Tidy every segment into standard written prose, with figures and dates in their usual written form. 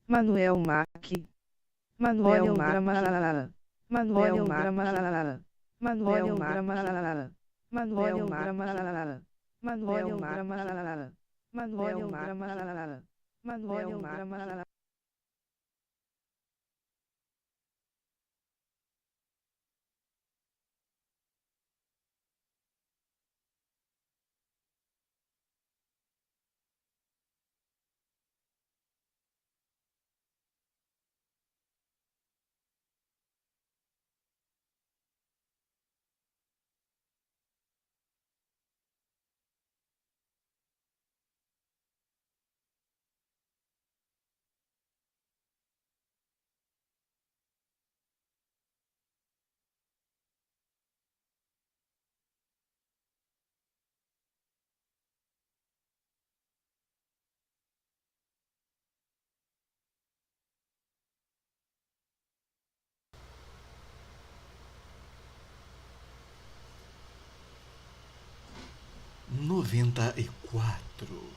Manuel Mac, Manuel Mac, Manuel Mac, Manuel Mac, Manuel Mac, Manuel Mac, Manuel Mac, Manuel Mac. Noventa e quatro.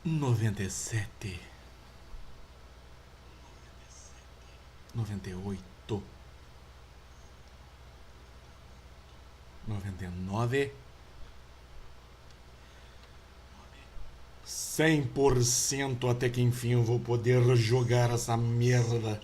97, 98, 99, 100%, até que enfim eu vou poder jogar essa merda.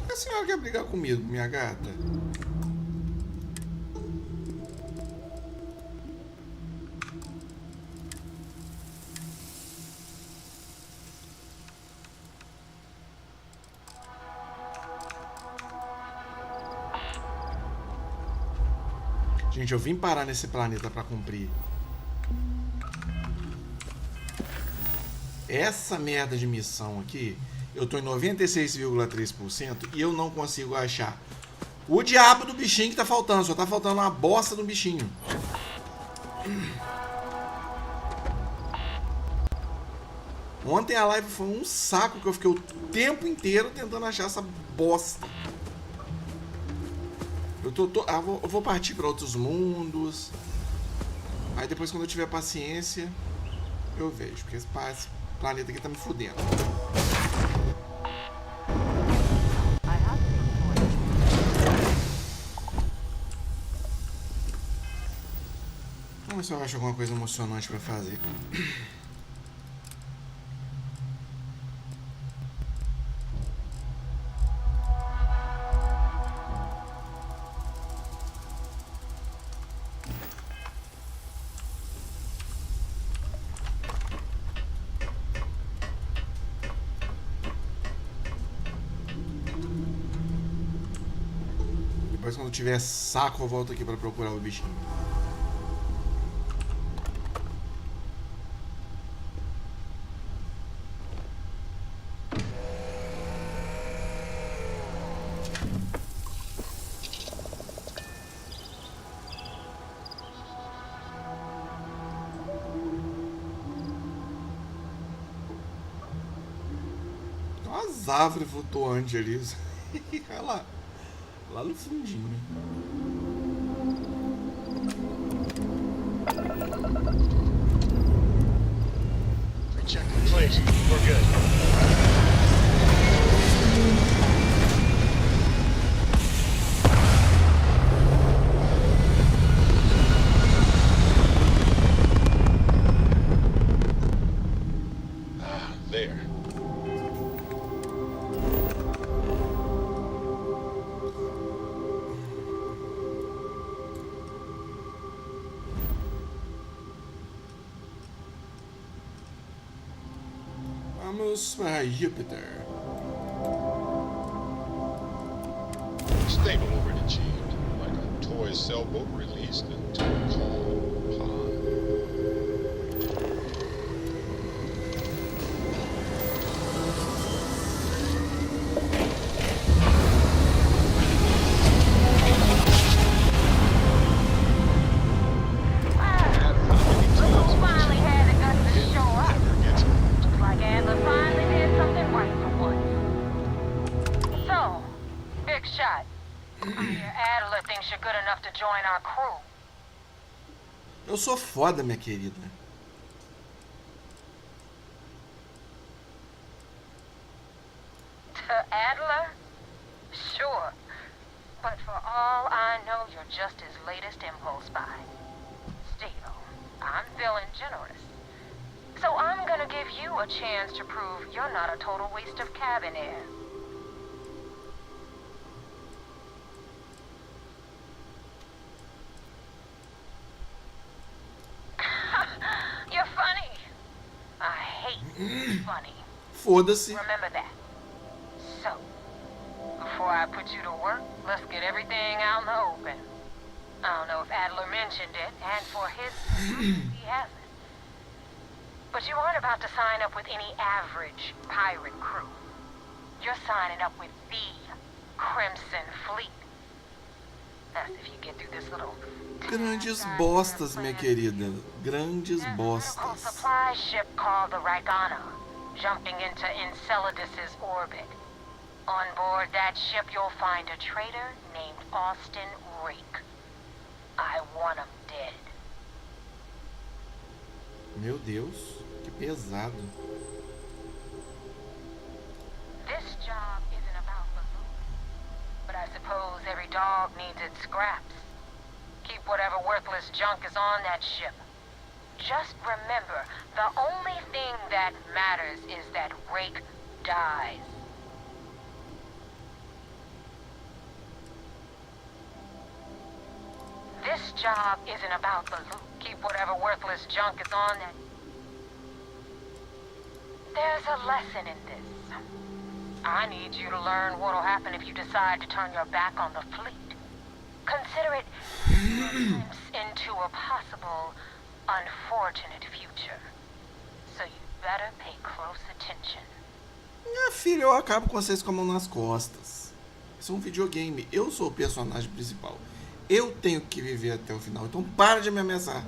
A senhora quer brigar comigo, minha gata? Gente, eu vim parar nesse planeta pra cumprir essa merda de missão aqui. Eu tô em 96,3% e eu não consigo achar o diabo do bichinho que tá faltando. Só tá faltando uma bosta do bichinho. Ontem a live foi um saco que eu fiquei o tempo inteiro tentando achar essa bosta. Eu vou partir para outros mundos. Aí depois, quando eu tiver paciência, eu vejo. Porque esse planeta aqui tá me fudendo. Vamos ver se eu acho alguma coisa emocionante pra fazer. Depois, quando tiver saco, eu volto aqui pra procurar o bichinho. Tem umas árvores flutuantes ali. Olha lá. Lá no fundinho, né? Check the place. We're good. Vamos para Júpiter. Stable overachieved, like a toy sailboat released into a calm pond. Eu sou foda, minha querida. Adler? Sure. But for all I know, you're just his latest impulse buy. Still, I'm feeling generous. So I'm gonna give you a chance to prove you're not a total waste of cabin air. You're funny. I hate funny. Foda-se. Remember that. So, before I put you to work, let's get everything out in the open. I don't know if Adler mentioned it, and for his he hasn't. But you aren't about to sign up with any average pirate crew. You're signing up with the Crimson Fleet. That's if you get through this little... Grandes bostas, minha querida. Grandes There's a bostas. supply ship called the Ryzen, jumping into Enceladus's orbit. On board that ship, you'll find a traitor named Austin Rake. I want him dead. Meu Deus, que pesado. This job isn't about the loot, but I suppose every dog needs its scraps. Keep whatever worthless junk is on that ship. Just remember, the only thing that matters is that Rake dies. This job isn't about the loot. Keep whatever worthless junk is on that... There's a lesson in this. I need you to learn what'll happen if you decide to turn your back on the fleet. Consider it a glimpse into a possible, unfortunate future. So you better pay close attention. Minha filha, eu acabo com vocês com a mão nas costas. Isso é um videogame. Eu sou o personagem principal. Eu tenho que viver até o final. Então para de me ameaçar.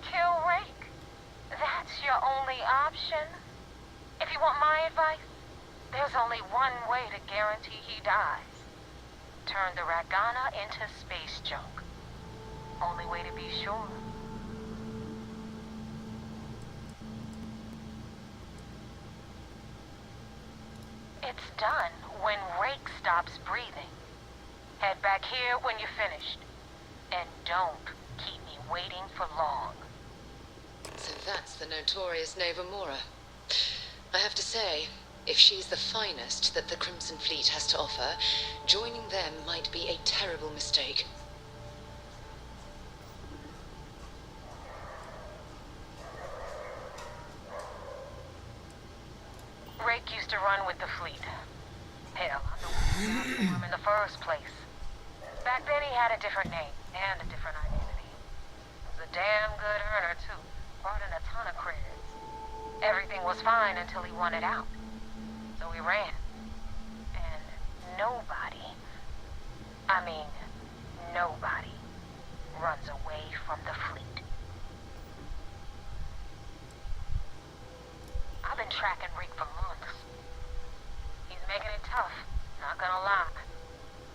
Kill Rake. That's your only option. If you want my advice, there's only one way to guarantee he dies. Turn the Ragana into space junk. Only way to be sure. It's done when Rake stops breathing. Head back here when you're finished. And don't keep me waiting for long. So that's the notorious Nova Mora. I have to say, if she's the finest that the Crimson Fleet has to offer, joining them might be a terrible mistake. Rake used to run with the fleet. Hell, I'm the one who got him in the first place. Back then he had a different name and a different identity. Was a damn good earner too. Brought in a ton of credits. Everything was fine until he wanted out. So he ran. And nobody, nobody runs away from the fleet. I've been tracking Rick for months. He's making it tough, not gonna lie.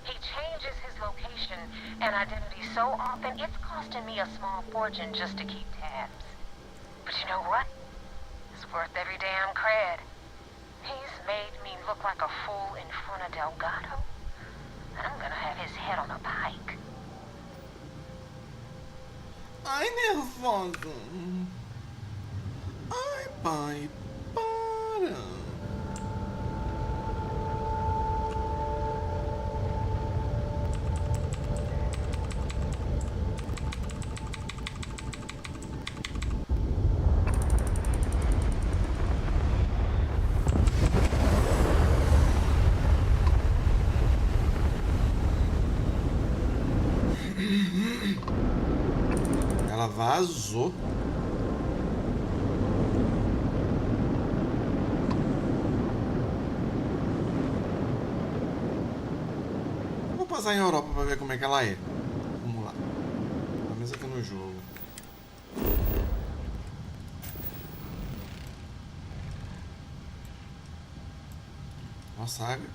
He changes his location and identity so often, it's costing me a small fortune just to keep tabs. But you know what? It's worth every damn cred. He's made me look like a fool in front of Delgado. And I'm gonna have his head on a pike. Ai, nervosa. Ai, pai, para. vazou. Vou passar em Europa pra ver como é que ela é. Vamos lá. Pelo menos aqui no jogo. Nossa, água e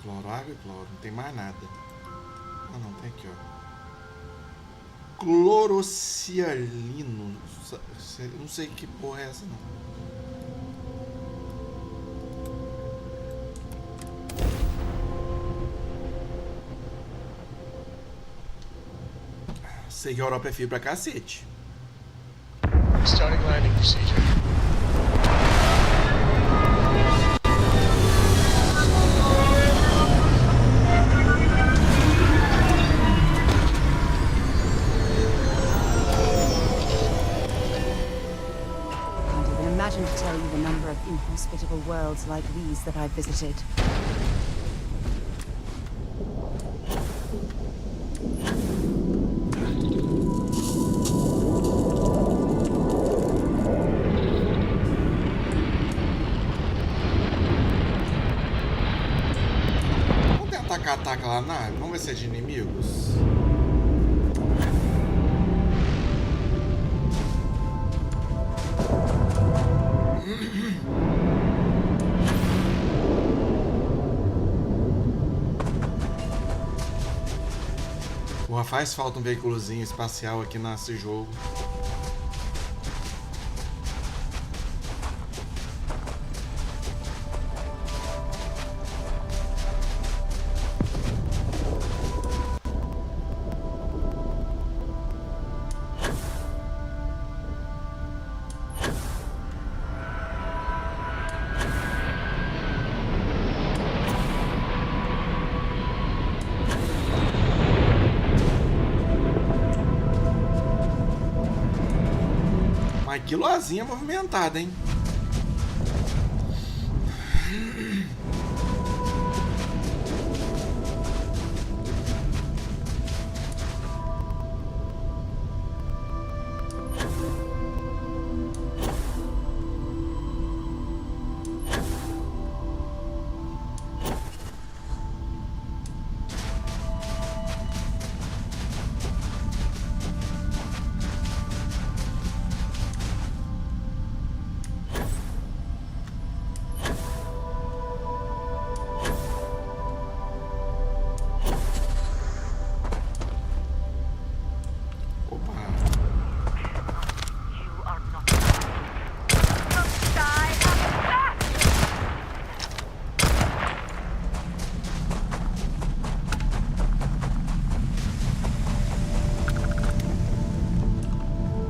cloro. Não tem mais nada. Ah, não, tem aqui, ó. Clorocialino. Não sei que porra é essa, não. Sei que a Europa é frio pra cacete. Starting landing procedure. Imagine to tell you the number of inhospitable worlds like these that I've visited. Vamos tentar catar aquela nave? Vamos ver se é de inimigos. Porra, faz falta um veículozinho espacial aqui nesse jogo. Que lozinha movimentada, hein?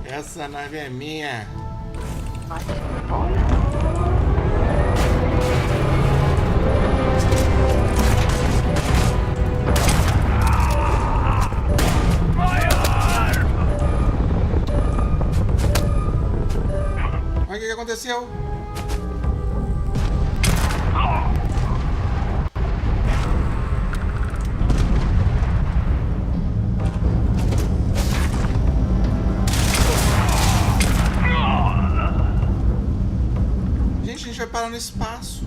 Essa nave é minha. Olha o que aconteceu. Vai parar no espaço.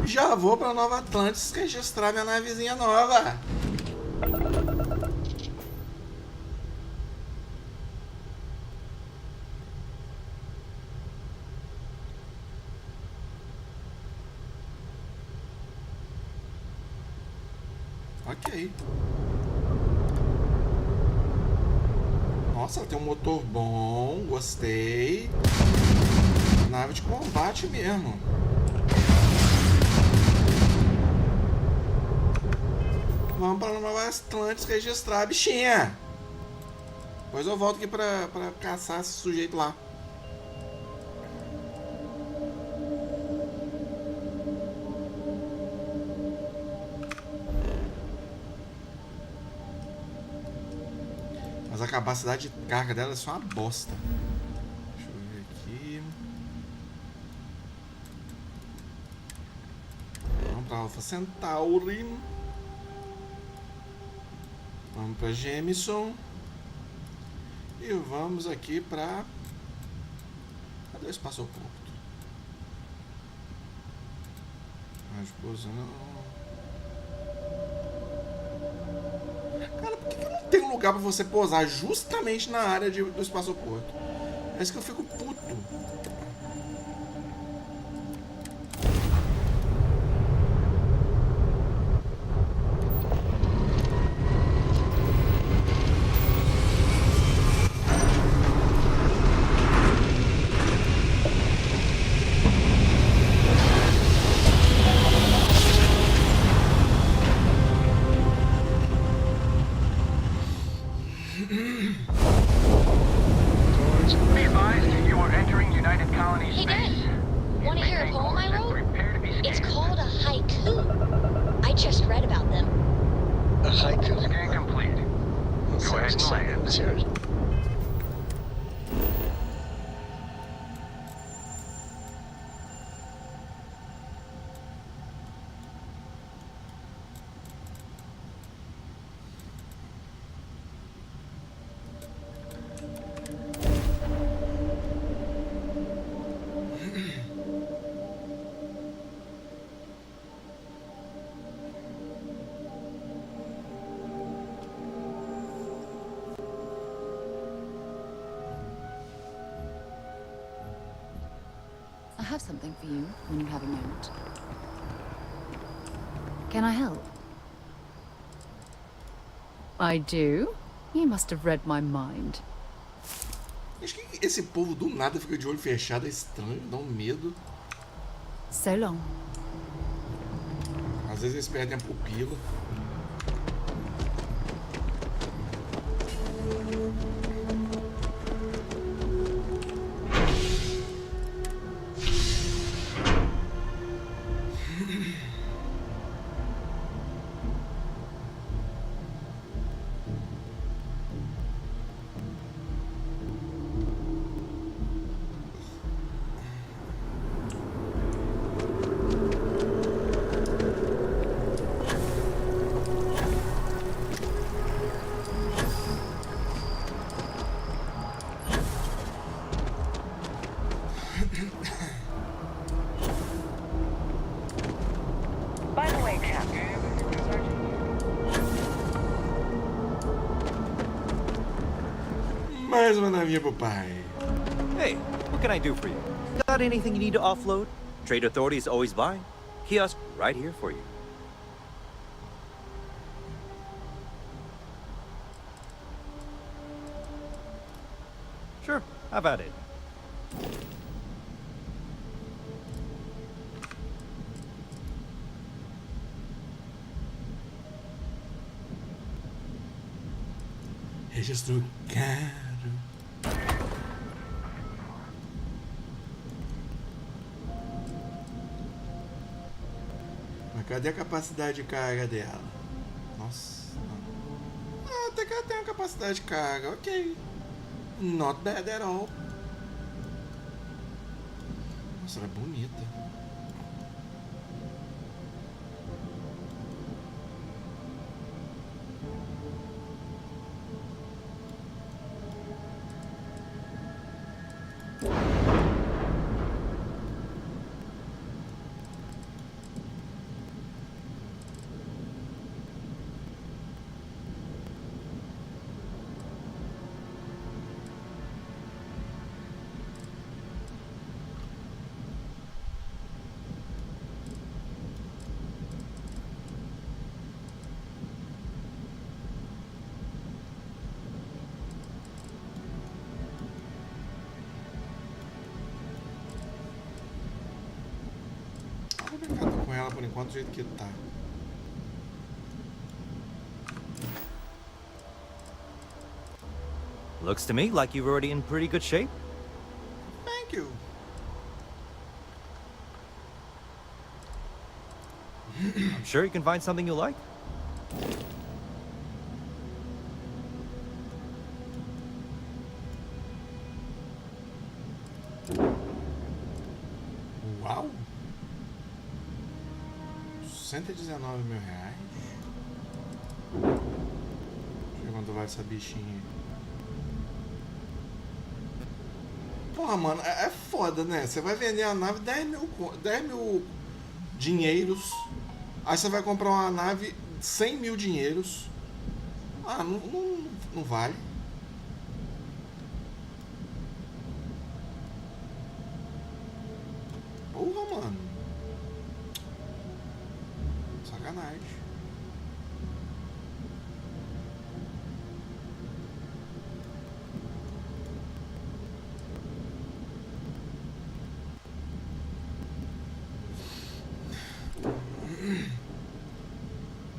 Já vou para Nova Atlantis registrar minha navezinha nova. Ok. Nossa, ela tem um motor bom, gostei. Nave de combate mesmo. Vamos para Nova Atlantis registrar a bichinha. Depois eu volto aqui pra caçar esse sujeito lá. Mas a capacidade de carga dela é só uma bosta. Deixa eu ver aqui. Alpha Centauri. Vamos para Jameson. E vamos aqui para... Cadê o espaçoporto? Mais pousa não. Cara, por que não tem um lugar para você pousar justamente na área do espaçoporto? É isso que eu fico puto. I have something for you when you have a moment. Can I help? I do? You must have read my mind. Acho que esse povo do nada fica de olho fechado, é estranho, dá um medo. So long. Às vezes eles perdem a pupila. Mais uma navinha pro pai. Hey, what can I do for you? Got anything you need to offload? Trade authorities always buy. Kiosk right here for you. Sure, have at it. Registro caro. Mas cadê a capacidade de carga dela? Nossa. Ah, até que ela tem uma capacidade de carga. Ok. Not bad at all. Nossa, ela é bonita. Vou brincar com ela por enquanto do jeito que tá. Looks to me like you're already in pretty good shape. Thank you. I'm sure you can find something you like. Uau! 119 mil reais. Deixa eu ver quanto vale essa bichinha. Porra, mano, é foda, né? Você vai vender a nave 10 mil dinheiros. Aí você vai comprar uma nave 100 mil dinheiros. Ah, não vale. Porra, mano. Sacanagem.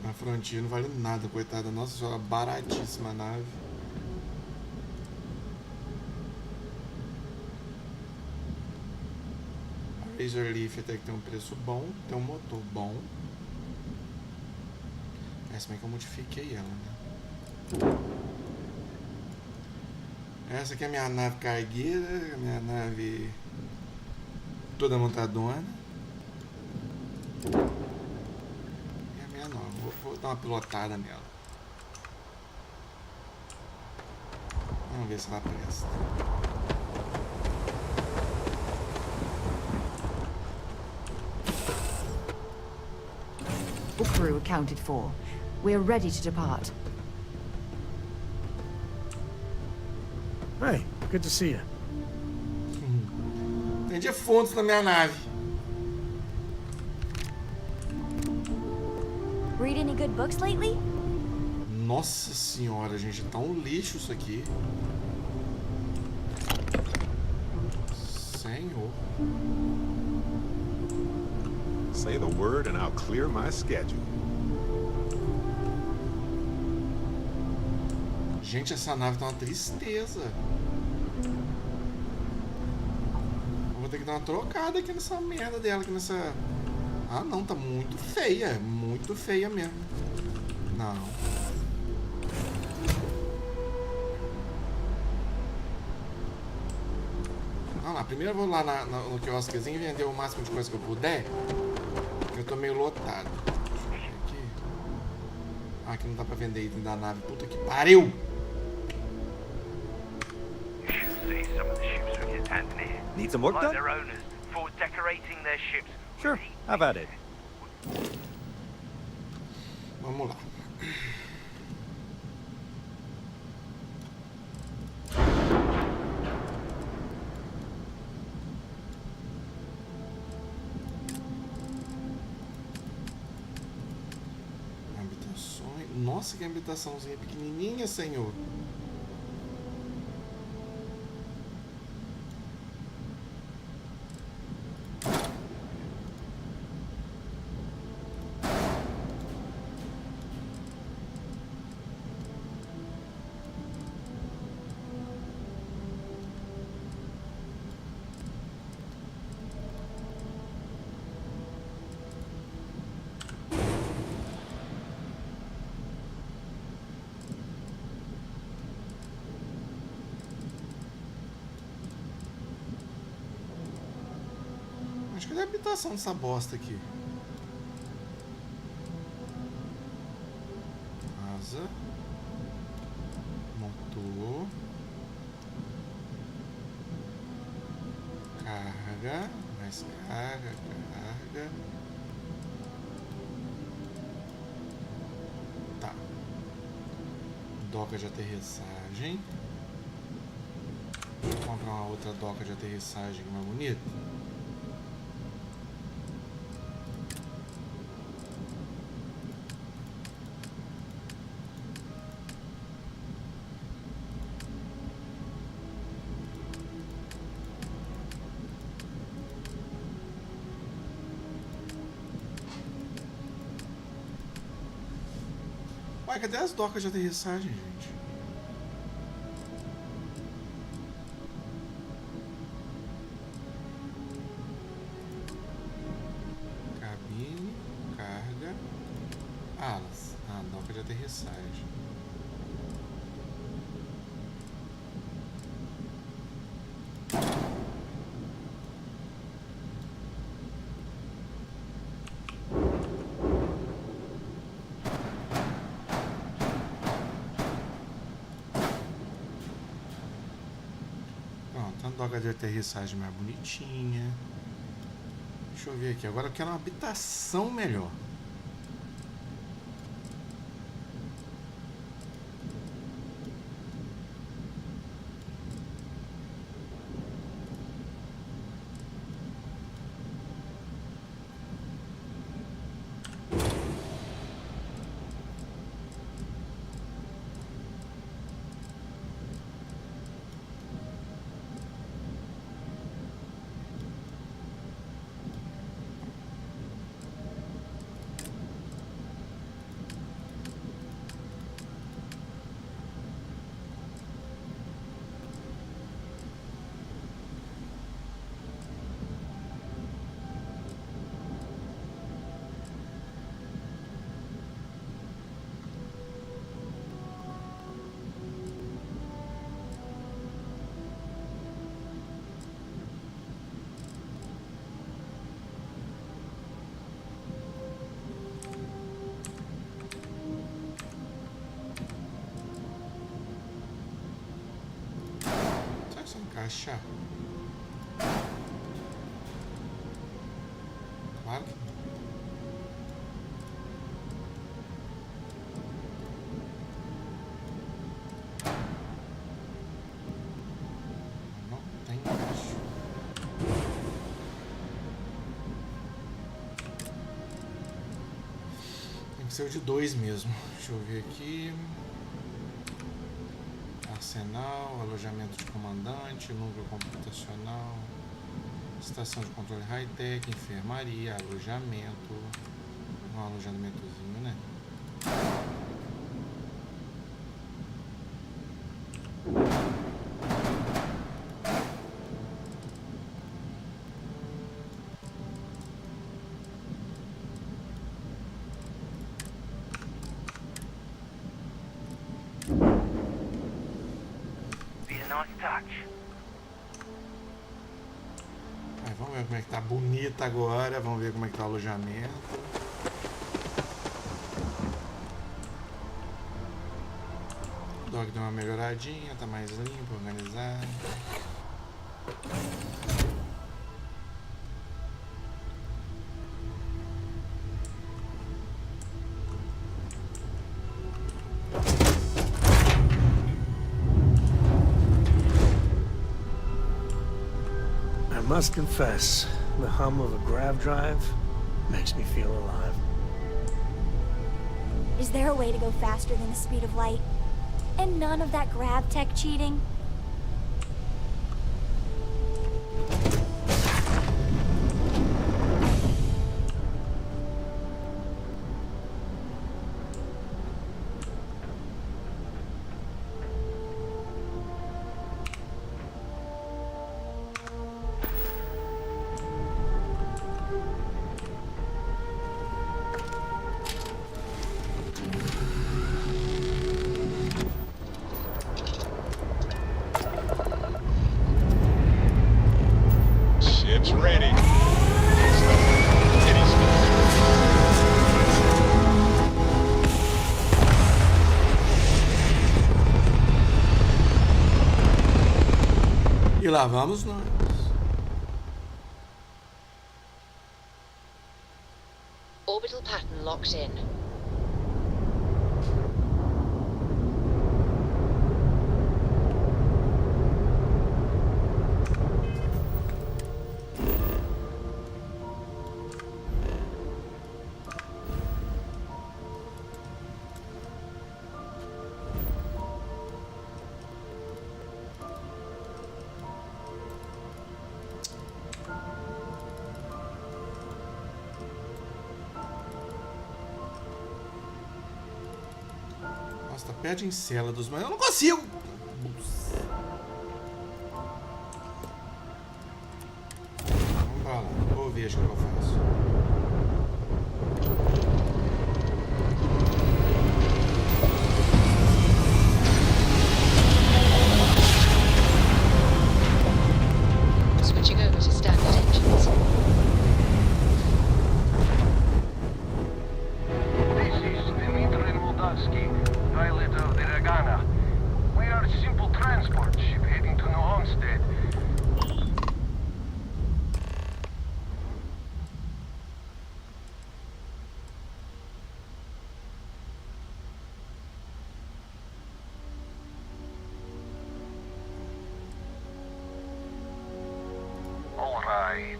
A Frontier não vale nada, coitada. Nossa senhora, baratíssima a nave. A Razor Leaf até que tem um preço bom, tem um motor bom. Essa bem que eu modifiquei ela, né? Essa aqui é a minha nave cargueira, a minha nave toda montadona. E a minha nova, vou dar uma pilotada nela. Vamos ver se ela presta. All crew accounted for. We're ready to depart. Hey, good to see you. Tem defuntos na minha nave. Read any good books lately? Nossa senhora, gente, tá um lixo isso aqui. Senhor. Say the word and I'll clear my schedule. Gente, essa nave tá uma tristeza. Eu vou ter que dar uma trocada aqui nessa merda dela, aqui nessa... Ah, não, tá muito feia mesmo. Não. Vamos lá, primeiro eu vou lá no quiosquezinho e vender o máximo de coisa que eu puder. Porque eu tô meio lotado. Deixa eu ver aqui. Ah, aqui não dá pra vender item da nave. Puta que pariu! Need some work done? Sure, have at it. Vamos lá. Habitações. Nossa, que habitaçãozinha pequenininha, senhor. Acho que é a habitação dessa bosta aqui. Asa. Motor. Carga. Mais carga. Carga. Tá. Doca de aterrissagem. Vou comprar uma outra doca de aterrissagem mais bonita. Ué, cadê as docas de aterrissagem, gente? Cabine, carga, alas. Ah, doca de aterrissagem. Tanto doca de aterrissagem mais bonitinha. Deixa eu ver aqui. Agora eu quero uma habitação melhor. Encaixa. Claro que não tem encaixe. Tem que ser o de 2 mesmo. Deixa eu ver aqui. Arsenal, alojamento de comandante, núcleo computacional, estação de controle high-tech, enfermaria, alojamento. Um alojamentozinho, né? Vamos ver como é que tá bonita agora. Vamos ver como é que tá o alojamento. O dog deu uma melhoradinha, tá mais limpo, organizado. I must confess, the hum of a grav drive makes me feel alive. Is there a way to go faster than the speed of light? And none of that grav tech cheating? E lá vamos nós. Orbital pattern locked in. Nossa, tá perto de Encélados, mas eu não consigo. Vamos pra lá. Vou ver o que eu faço. Switching over to standard engines. Pilot of the Regana. We are a simple transport ship heading to New Homestead. Alright.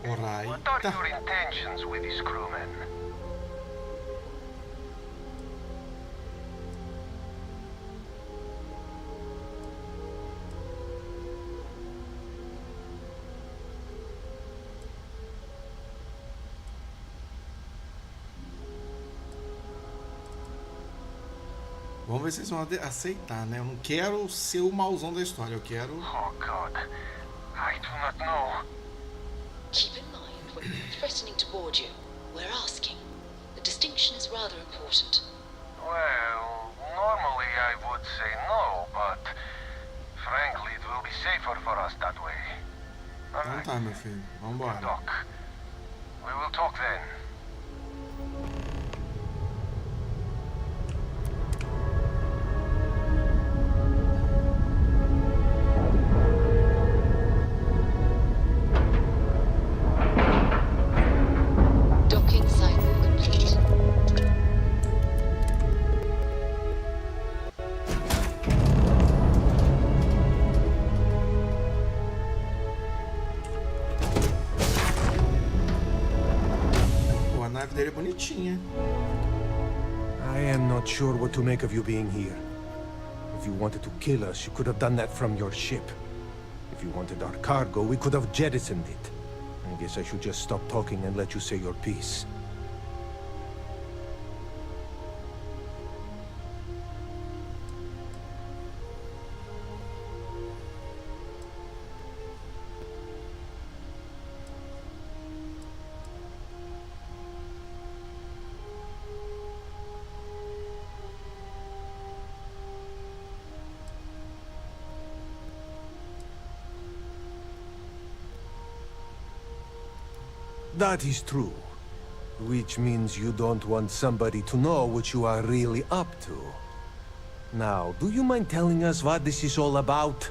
Alright. What are your intentions with these crewmen? Vamos ver se eles vão aceitar, né? Eu não quero ser o mauzão da história, eu quero... Oh God, I do not know. Keep in mind, we're not threatening to board you. We're asking. The distinction is rather important. Well, normally I would say no, but frankly it will be safer for us that way. Então tá, meu filho. Vambora. Doc, we will talk then. Docking cycle complete. Pô, a nave dele é bonitinha. I am not sure what to make of you being here. If you wanted to kill us, you could have done that from your ship. If you wanted our cargo, we could have jettisoned it. I guess I should just stop talking and let you say your piece. That is true. Which means you don't want somebody to know what you are really up to. Now, do you mind telling us what this is all about?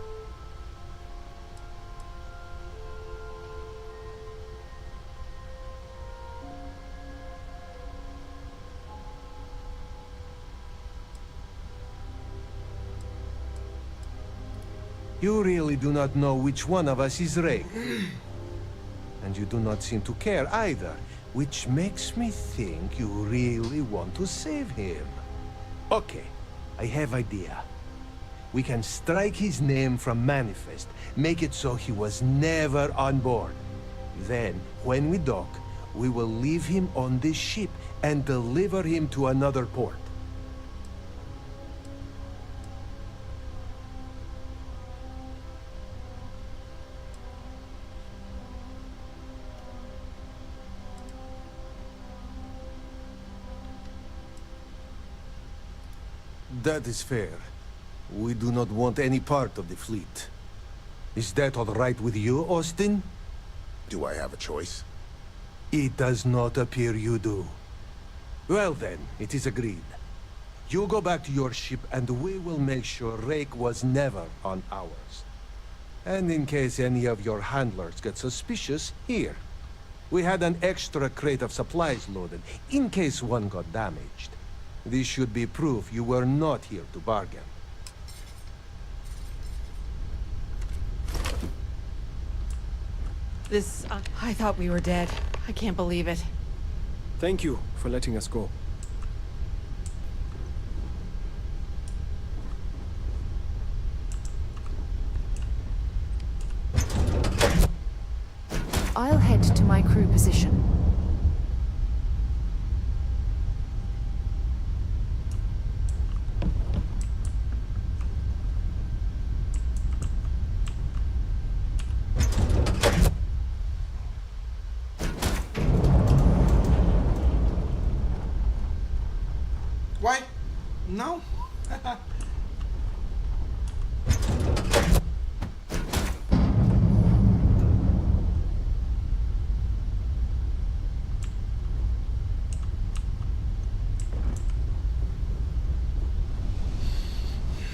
You really do not know which one of us is Ray. And you do not seem to care either, which makes me think you really want to save him. Okay, I have idea. We can strike his name from Manifest, make it so he was never on board. Then, when we dock, we will leave him on this ship and deliver him to another port. That is fair. We do not want any part of the fleet. Is that all right with you, Austin? Do I have a choice? It does not appear you do. Well then, it is agreed. You go back to your ship and we will make sure Rake was never on ours. And in case any of your handlers get suspicious, here. We had an extra crate of supplies loaded, in case one got damaged. This should be proof you were not here to bargain. I thought we were dead. I can't believe it. Thank you for letting us go. I'll head to my crew position. Uai, não.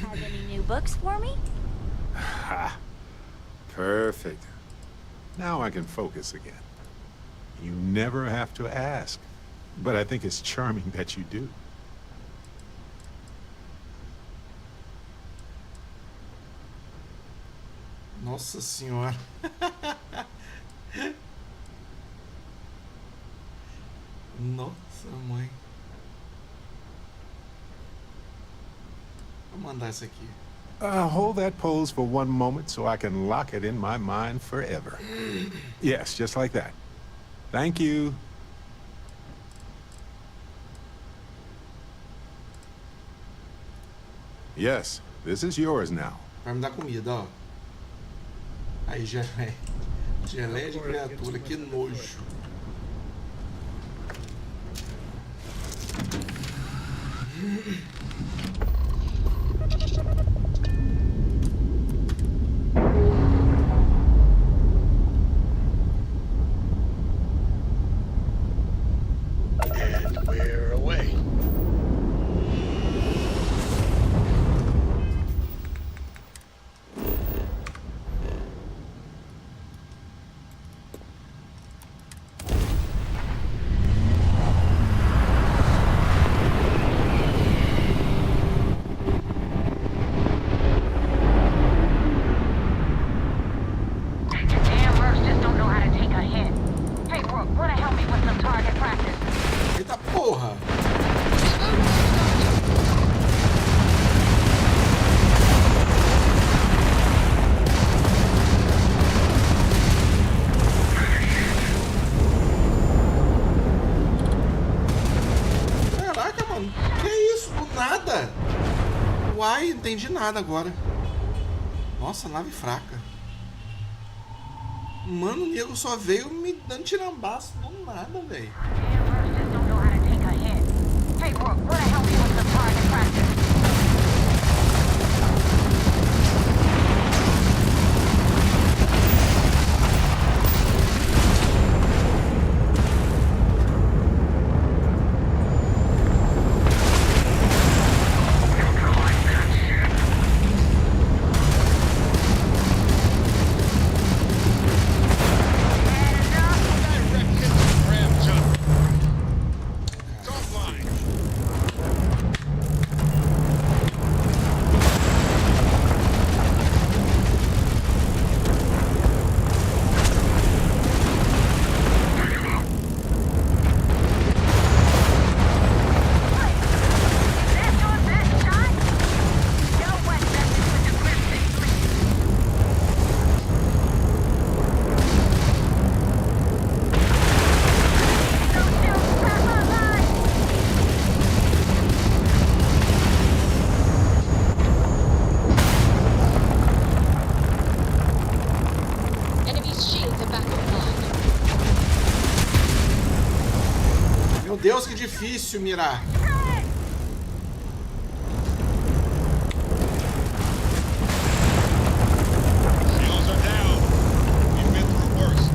Have any new books for me? Ha! Perfect. Now I can focus again. You never have to ask. But I think it's charming that you do. Nossa senhora. mandar essa aqui. Hold that pose for one moment so I can lock it in my mind forever. Yes, just like that. Thank you. Yes, this is yours now. Vai me dar comida, ó. Aí, geleia. Geleia de criatura, que nojo. And we're away. Damn Mercs just don't know how to take a hit. Hey, Brooke, wanna help me with some target practice? Eita porra! Caraca, mano. Que isso? Do nada? Uai, não entendi nada agora. Nossa, nave fraca. Mano, o nego só veio me dando tirambaço do nada, velho. Damn Mercs just don't know how to take a hit. Hey, Brooke, wanna help me with some target practice? Direct hit the ram jump. It's offline. That's your best shot? Go west message with the Crimson Fleet. Those shields crack our line. Enemy's shields are back online. Meu Deus, que difícil mirar. Shields are down. We've been through worse.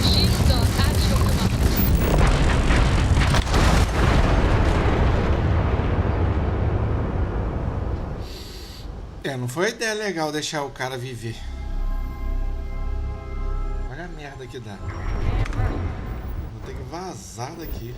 Shields are at your command. Não foi ideia legal deixar o cara viver. Olha a merda que dá. Vou ter que vazar daqui.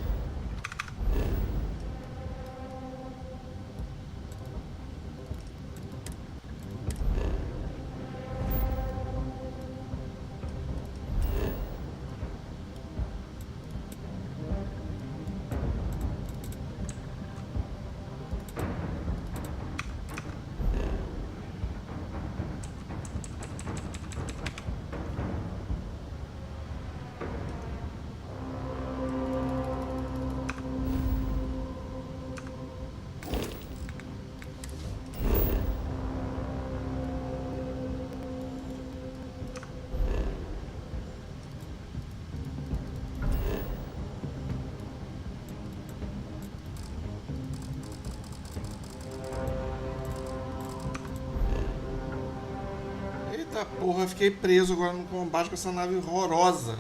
Eita porra, fiquei preso agora no combate com essa nave horrorosa.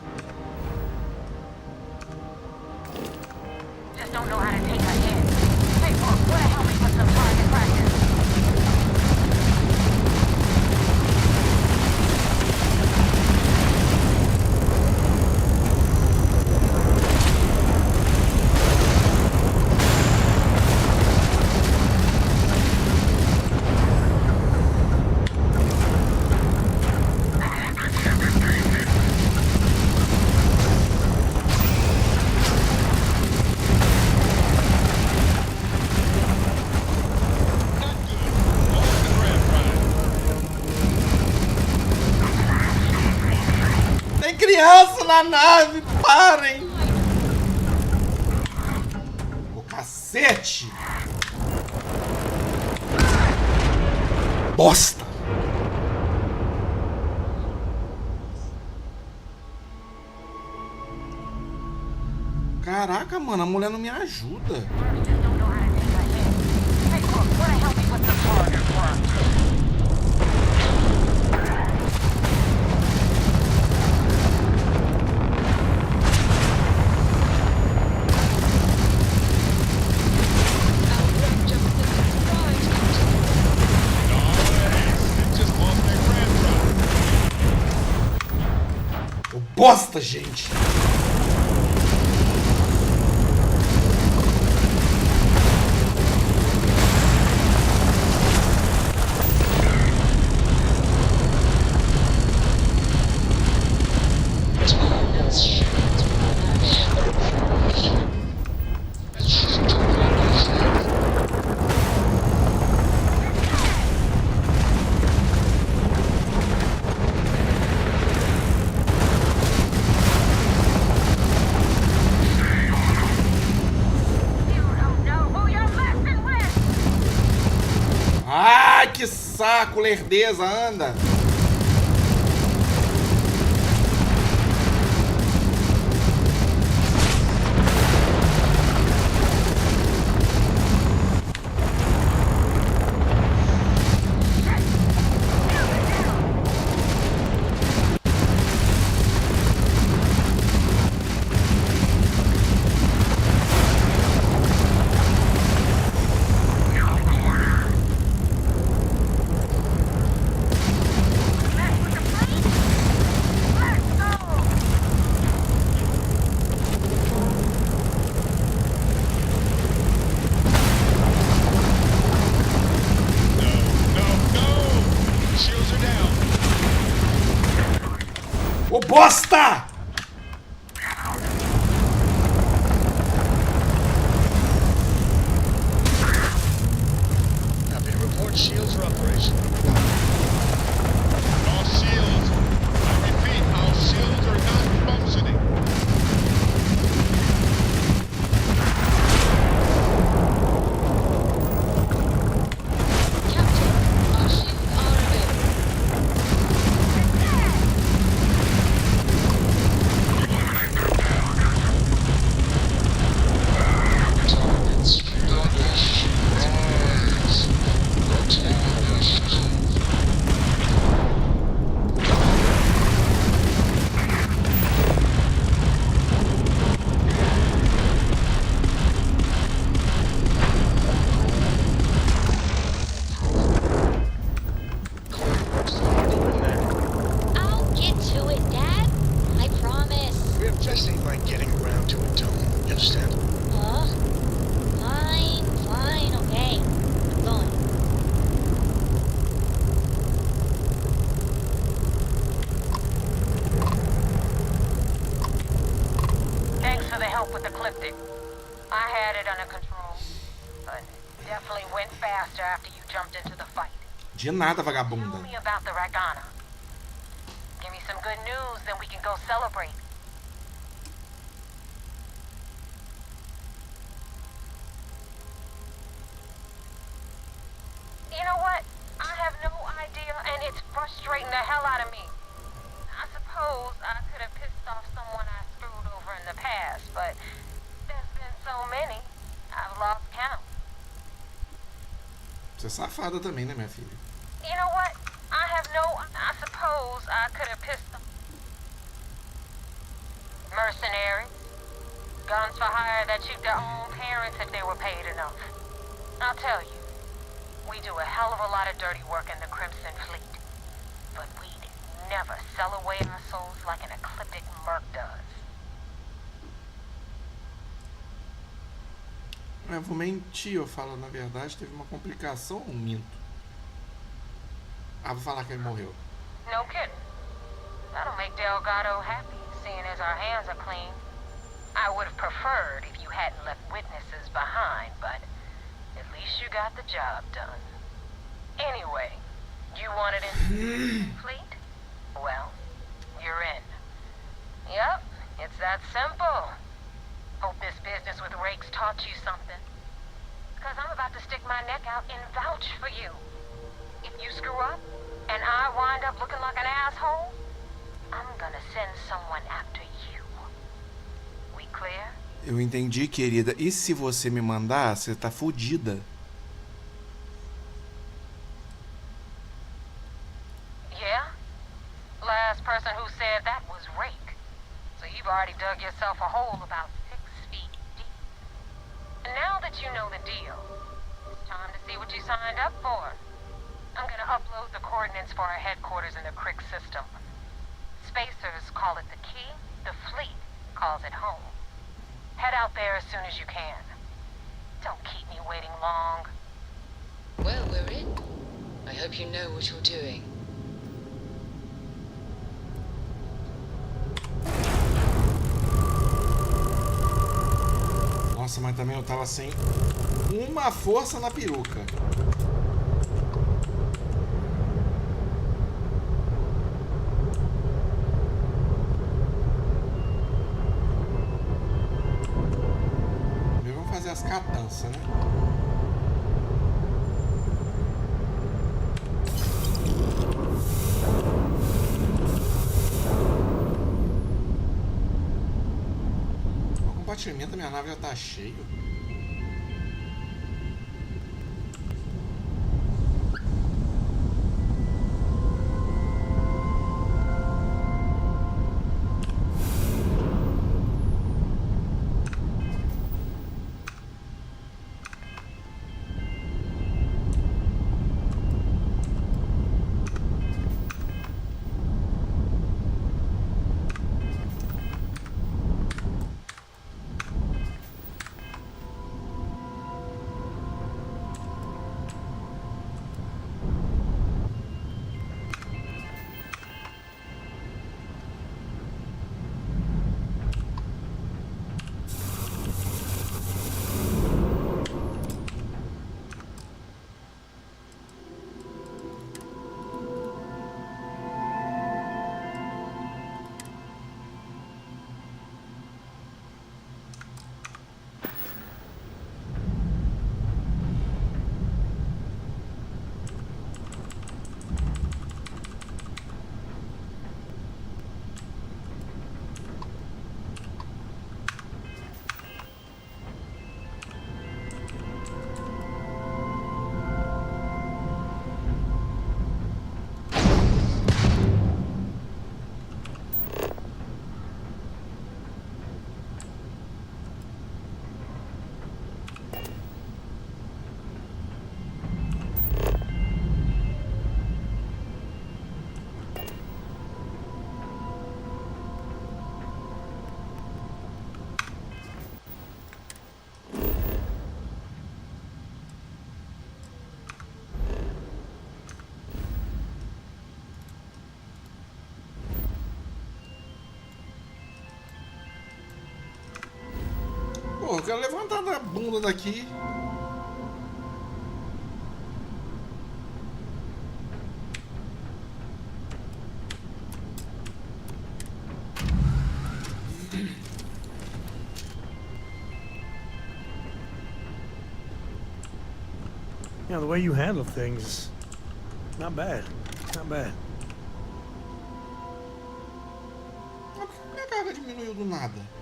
Just don't know how to take a hit. Hey, Brooke, wanna help me with some target practice? criança na nave, parem! O cacete! Bosta! Caraca, mano, a mulher não me ajuda. Ô, bosta, gente! Ai, que saco, lerdeza, anda! Ô, bosta! Copy. Report shields are operational. All shields. I repeat, all shields are not functioning. Just ain't like getting around to it, Tony. You understand? Fine, okay. I'm going. Thanks for the help with the Ecliptic. I had it under control, but it definitely went faster after you jumped into the fight. De nada, Tell vagabunda. me about the Ragana. Give me some good news, then we can go celebrate. You know what? I have no idea, and it's frustrating the hell out of me. I suppose I could have pissed off someone I screwed over in the past, but there's been so many, I've lost count. Você é safada também, né, minha filha? You know what? I suppose I could have pissed off mercenaries. Guns for hire that shoot their own parents if they were paid enough. I'll tell you, we do a hell of a lot of dirty work in the Crimson Fleet, but we'd never sell away our souls like an ecliptic merc does. Eu vou mentir, eu falo, na verdade, teve uma complicação ou minto? Ah, vou falar que ele morreu. No kidding. That'll make Delgado happy, seeing as our hands are clean. I would have preferred if you hadn't left witnesses behind, but at least you got the job done. Anyway, you wanted in fleet? Well, you're in. Yep, it's that simple. Hope this business with rakes taught you something. Because I'm about to stick my neck out and vouch for you. If you screw up, and I wind up looking like an asshole, I'm gonna send someone after you. We clear? Eu entendi, querida. E se você me mandar, você tá fodida. Yeah? Last person who said that was Rake. So you've already dug yourself a hole about 6 feet deep. And now that you know the deal, it's time to see what you signed up for. I'm gonna upload the coordinates for our headquarters in the Crick system. Spacers call it the key, the fleet calls it home. Head out there as soon as you can. Don't keep me waiting long. Well, we're in. I hope you know what you're doing. Nossa, mas também eu tava sem uma força na peruca. Vamos fazer as catanças, né? O compartimento da minha nave já tá cheio. Pô, eu quero levantar da bunda daqui. Yeah, the way you handle things, not bad. Not bad. Por que minha carga diminuiu do nada?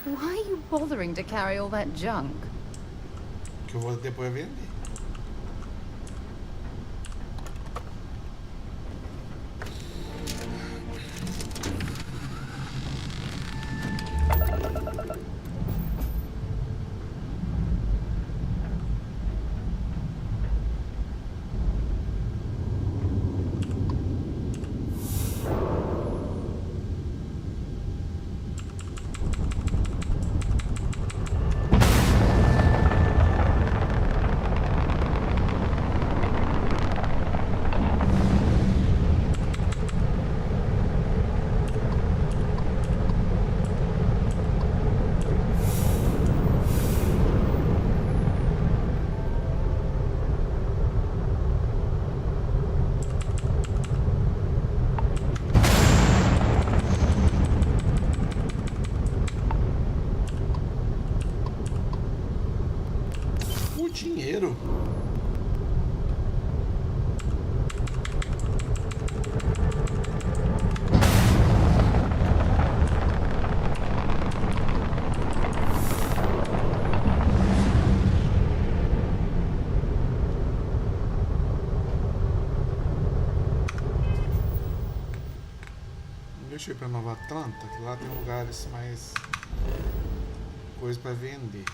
Why are you bothering to carry all that junk? Que eu vou depois vender. Dinheiro. Deixa eu ir pra Nova Atlanta, que lá tem lugares mais coisa pra vender.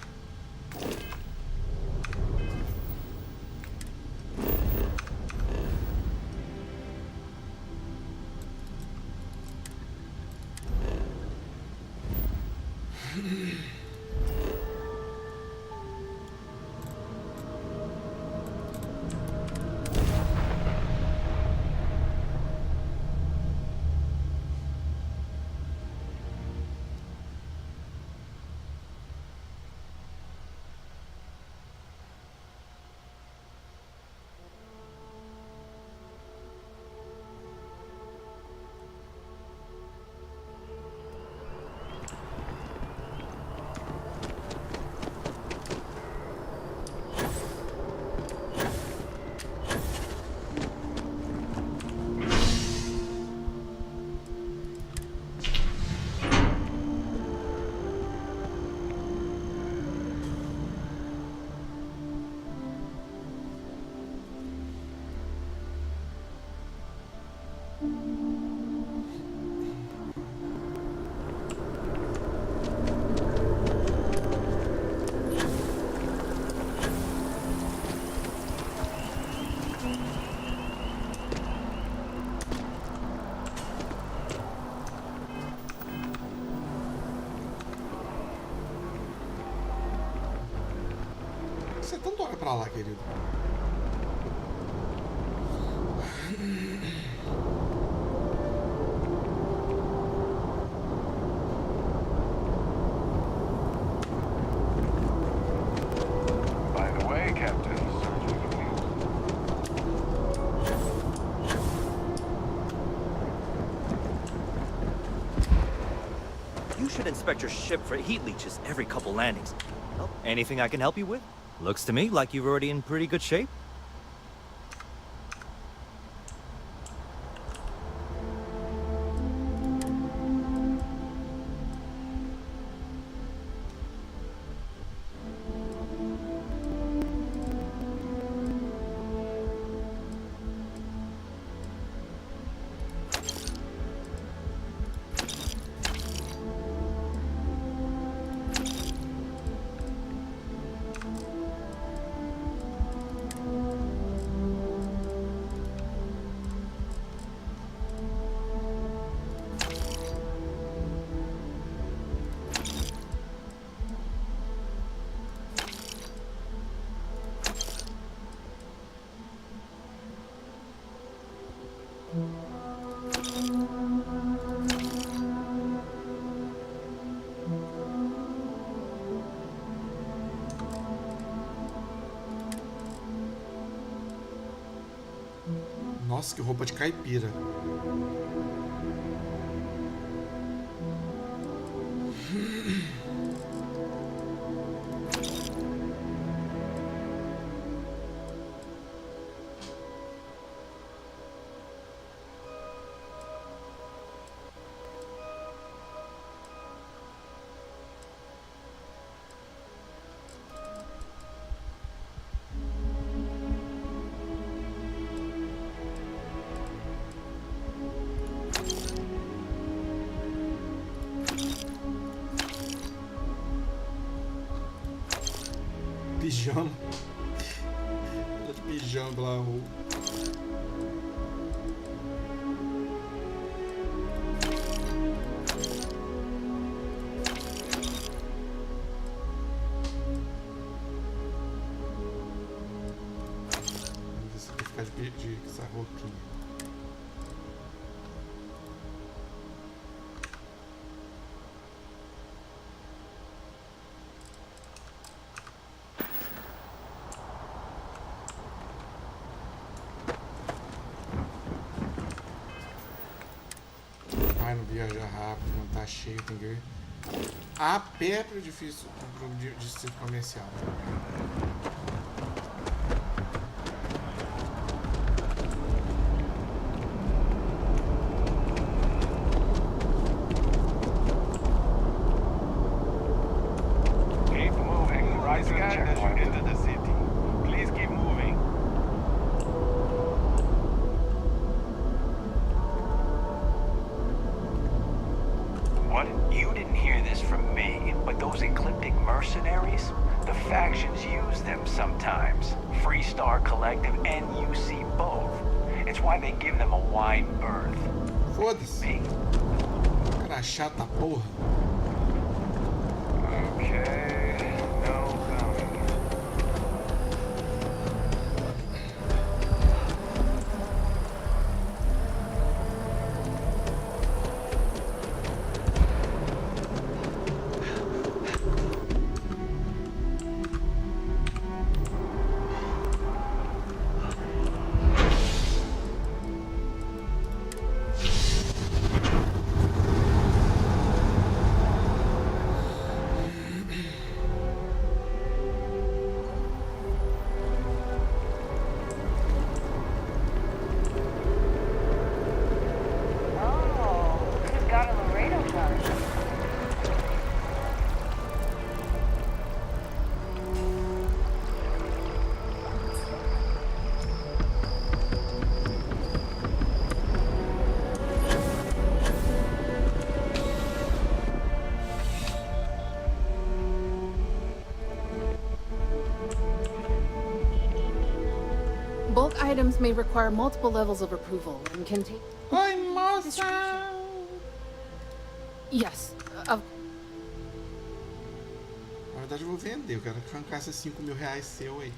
Você tanto olha pra lá, querido. By the way, Captain, You should inspect your ship for heat leeches every couple landings. Well, anything I can help you with? Looks to me like you're already in pretty good shape. Nossa, que roupa de caipira. pijama. Anda de pijama pela rua. Vamos ver se eu vou ficar de essa roupinha. Ai, não viajar rápido, não tá cheio, tem que ir a pé pro edifício, pro distrito comercial. Keep moving. Ryzen checkpoint into the city. Please keep moving. What? You didn't hear this from me, but those ecliptic mercenaries, the factions use them sometimes. Freestar Collective and UC both. It's why they give them a wide berth. Foda-se. Cara chata porra. Okay. No coming. Bulk items may require multiple levels of approval and can take... Oi, moça! Yes. Na verdade eu vou vender, eu quero arrancar esses 5.000 reais seu aí.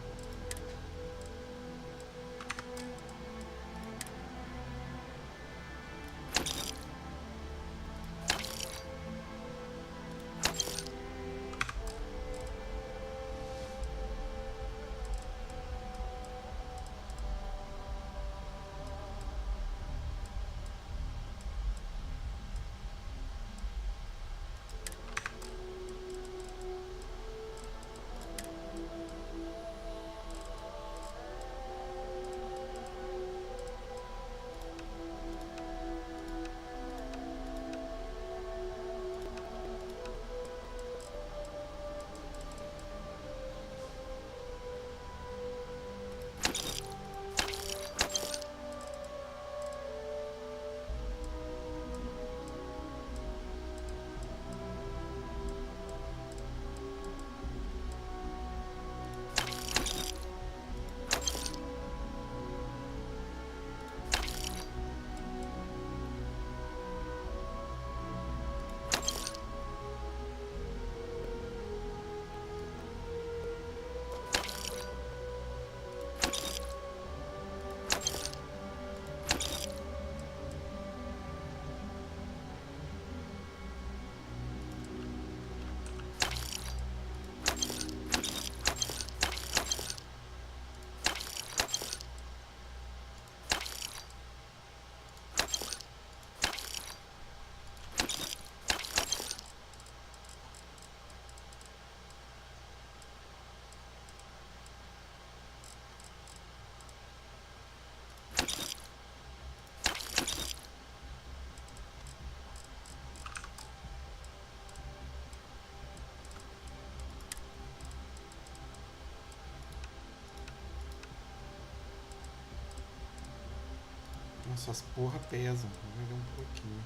Nossa, as porra pesam. Vou vender um pouquinho.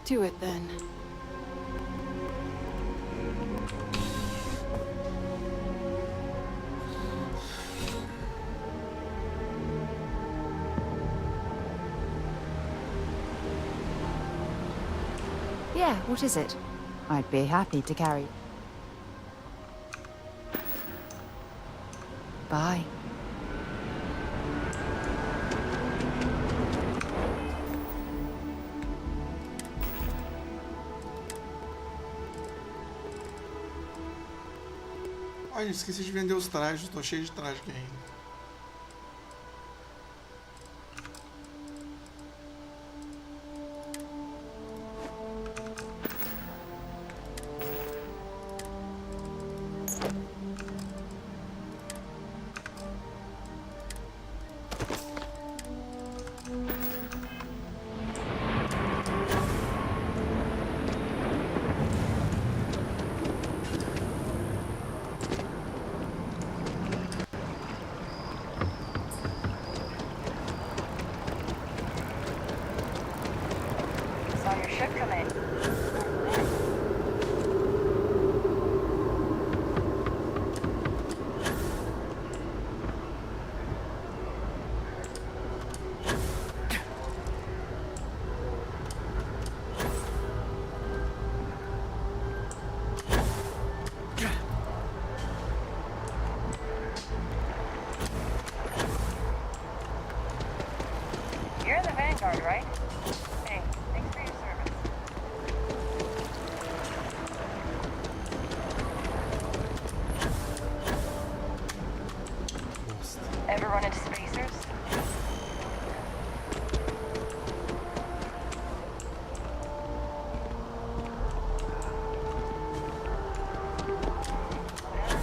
To it then. Yeah, what is it? I'd be happy to carry. Bye. Ai, esqueci de vender os trajes, tô cheio de traje aqui ainda. Saw your ship come in. You're in the Vanguard, right? Hey, thanks for your service. Ever run into spacers?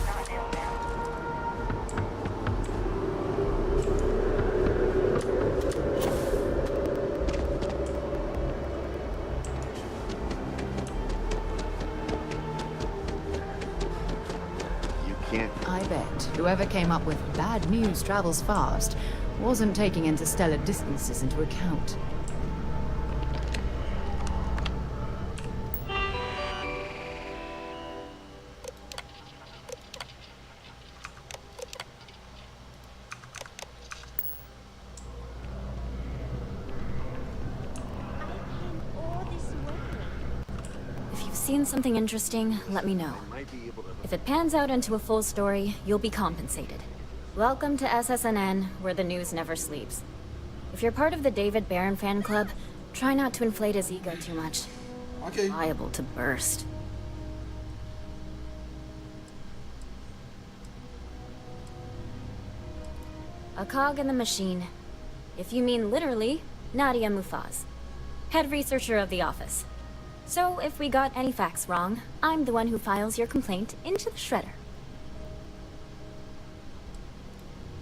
Not nailed down. I bet whoever came up with bad news travels fast wasn't taking interstellar distances into account. If you've seen something interesting, let me know. If it pans out into a full story, you'll be compensated. Welcome to SSNN, where the news never sleeps. If you're part of the David Barron fan club, try not to inflate his ego too much. Okay. Liable to burst. A cog in the machine. If you mean literally, Nadia Mufaz, head researcher of the office. So if we got any facts wrong, I'm the one who files your complaint into the shredder.